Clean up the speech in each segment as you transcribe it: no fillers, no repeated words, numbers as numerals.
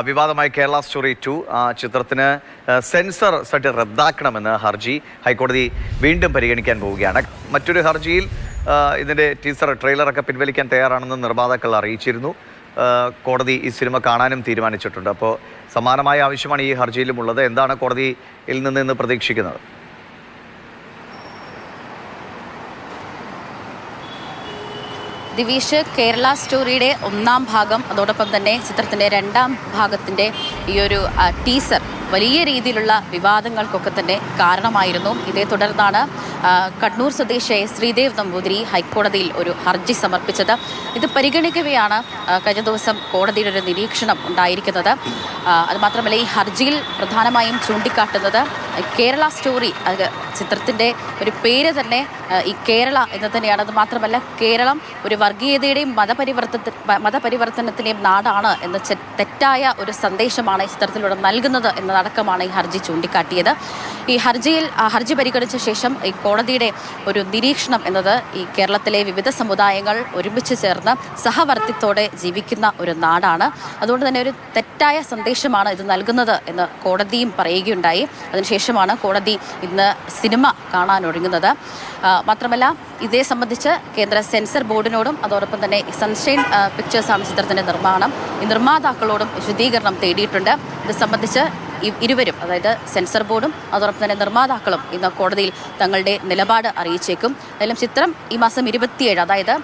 വിവാദമായ കേരള സ്റ്റോറി 2 ചിത്രത്തിന് sensor certificate റദ്ദാക്കണമെന്ന് ഹർജി ഹൈക്കോടതി വീണ്ടും പരിഗണിക്കാൻ പോവുകയാണ്. മറ്റൊരു ഹർജിയിൽ ഇതിൻ്റെ ടീസർ ട്രെയിലറൊക്കെ പിൻവലിക്കാൻ തയ്യാറാണെന്ന് നിർമ്മാതാക്കൾ അറിയിച്ചിരുന്നു. കോടതി ഈ സിനിമ കാണാനും തീരുമാനിച്ചിട്ടുണ്ട്. അപ്പോൾ സമാനമായ ആവശ്യമാണ് ഈ ഹർജിയിലുമുള്ളത്. എന്താണ് കോടതിയിൽ നിന്ന് ഇന്ന് പ്രതീക്ഷിക്കുന്നത്? ദിവിഷ്, കേരള സ്റ്റോറിയുടെ ഒന്നാം ഭാഗം അതോടൊപ്പം തന്നെ ചിത്രത്തിൻ്റെ രണ്ടാം ഭാഗത്തിൻ്റെ ഈ ഒരു ടീസർ വലിയ രീതിയിലുള്ള വിവാദങ്ങൾക്കൊക്കെ തന്നെ കാരണമായിരുന്നു. ഇതേ തുടർന്നാണ് കണ്ണൂർ സ്വദേശിയായ ശ്രീദേവ് നമ്പൂതിരി ഹൈക്കോടതിയിൽ ഒരു ഹർജി സമർപ്പിച്ചത്. ഇത് പരിഗണിക്കവെയാണ് കഴിഞ്ഞ ദിവസം കോടതിയുടെ ഒരു നിരീക്ഷണം ഉണ്ടായിരിക്കുന്നത്. അതുമാത്രമല്ല, ഈ ഹർജിയിൽ പ്രധാനമായും ചൂണ്ടിക്കാട്ടുന്നത് കേരള സ്റ്റോറി, ചിത്രത്തിൻ്റെ ഒരു പേര് തന്നെ ഈ കേരള എന്ന് തന്നെയാണ്. അത് മാത്രമല്ല, കേരളം ഒരു വർഗീയതയുടെയും മതപരിവർത്തനത്തിൻ്റെയും നാടാണ് എന്ന തെറ്റായ ഒരു സന്ദേശമാണ് ഈ ചിത്രത്തിലൂടെ നൽകുന്നത് എന്നതടക്കമാണ് ഈ ഹർജി ചൂണ്ടിക്കാട്ടിയത്. ഈ ഹർജി പരിഗണിച്ച ശേഷം ഈ കോടതിയുടെ ഒരു നിരീക്ഷണം എന്നത് ഈ കേരളത്തിലെ വിവിധ സമുദായങ്ങൾ ഒരുമിച്ച് ചേർന്ന് സഹവർത്തിത്തോടെ ജീവിക്കുന്ന ഒരു നാടാണ്. അതുകൊണ്ട് തന്നെ ഒരു തെറ്റായ സന്ദേശമാണ് ഇത് നൽകുന്നത് എന്ന് കോടതിയും പറയുകയുണ്ടായി. അതിനുശേഷമാണ് കോടതി ഇന്ന് സിനിമ കാണാനൊരുങ്ങുന്നത്. മാത്രമല്ല, ഇതേ സംബന്ധിച്ച് കേന്ദ്ര സെൻസർ ബോർഡിനോടും അതോടൊപ്പം തന്നെ സൺഷൈൻ പിക്ചേഴ്സാണ് ചിത്രത്തിൻ്റെ നിർമ്മാണം, ഈ നിർമ്മാതാക്കളോടും വിശദീകരണം തേടിയിട്ടുണ്ട്. ഇത് സംബന്ധിച്ച് ഇരുവരും, അതായത് സെൻസർ ബോർഡും അതോടൊപ്പം തന്നെ നിർമ്മാതാക്കളും ഇന്ന് കോടതിയിൽ തങ്ങളുടെ നിലപാട് അറിയിച്ചേക്കും. എന്തായാലും ചിത്രം ഈ മാസം 27, അതായത്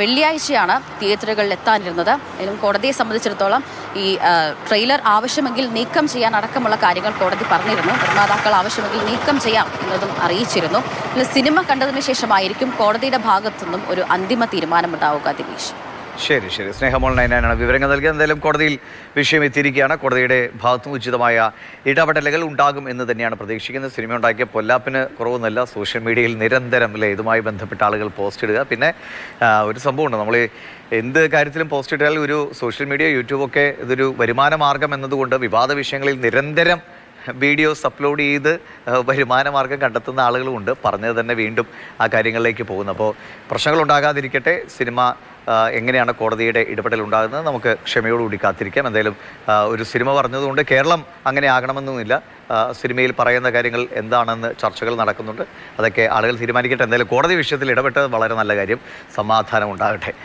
വെള്ളിയാഴ്ചയാണ് തിയേറ്ററുകളിൽ എത്താനിരുന്നത്. എങ്കിലും കോടതിയെ സംബന്ധിച്ചിടത്തോളം ഈ ട്രെയിലർ ആവശ്യമെങ്കിൽ നീക്കം ചെയ്യാൻ അടക്കമുള്ള കാര്യങ്ങൾ കോടതി പറഞ്ഞിരുന്നു. നിർമ്മാതാക്കൾ ആവശ്യമെങ്കിൽ നീക്കം ചെയ്യാം എന്നതും അറിയിച്ചിരുന്നു. സിനിമ കണ്ടതിന് ശേഷമായിരിക്കും കോടതിയുടെ ഭാഗത്തുനിന്നും ഒരു അന്തിമ തീരുമാനമുണ്ടാവുക. ദിനേശ്, ശരി. സ്നേഹമോൾ 9 വിവരങ്ങൾ നൽകിയത്. എന്തായാലും കോടതിയിൽ വിഷയം എത്തിയിരിക്കുകയാണ്. കോടതിയുടെ ഭാഗത്തുനിന്ന് ഉചിതമായ ഇടപെടലുകൾ ഉണ്ടാകും എന്ന് തന്നെയാണ് പ്രതീക്ഷിക്കുന്നത്. സിനിമ ഉണ്ടാക്കിയ പൊല്ലാപ്പിന് കുറവൊന്നുമല്ല. സോഷ്യൽ മീഡിയയിൽ നിരന്തരം ഇതുമായി ബന്ധപ്പെട്ട ആളുകൾ പോസ്റ്റ് ഇടുക. പിന്നെ ഒരു സംഭവമുണ്ട്, നമ്മൾ എന്ത് കാര്യത്തിലും പോസ്റ്റ് ഇട്ടാൽ ഒരു സോഷ്യൽ മീഡിയ, യൂട്യൂബൊക്കെ ഇതൊരു വരുമാന മാർഗം എന്നതുകൊണ്ട് വിവാദ വിഷയങ്ങളിൽ നിരന്തരം വീഡിയോസ് അപ്ലോഡ് ചെയ്ത് വരുമാന മാർഗം കണ്ടെത്തുന്ന ആളുകളുമുണ്ട്. പറഞ്ഞത് തന്നെ വീണ്ടും ആ കാര്യങ്ങളിലേക്ക് പോകുന്നു. അപ്പോൾ പ്രശ്നങ്ങൾ ഉണ്ടാകാതിരിക്കട്ടെ. സിനിമ എങ്ങനെയാണ് കോടതിയുടെ ഇടപെടൽ ഉണ്ടാകുന്നത് നമുക്ക് ക്ഷമയോടുകൂടി കാത്തിരിക്കാം. എന്തായാലും ഒരു സിനിമ പറഞ്ഞതുകൊണ്ട് കേരളം അങ്ങനെ ആകണമെന്നൊന്നുമില്ല. സിനിമയിൽ പറയുന്ന കാര്യങ്ങൾ എന്താണെന്ന് ചർച്ചകൾ നടക്കുന്നുണ്ട്. അതൊക്കെ ആളുകൾ തീരുമാനിക്കട്ടെ. എന്തായാലും കോടതി വിഷയത്തിൽ ഇടപെട്ടത് വളരെ നല്ല കാര്യം. സമാധാനം ഉണ്ടാകട്ടെ.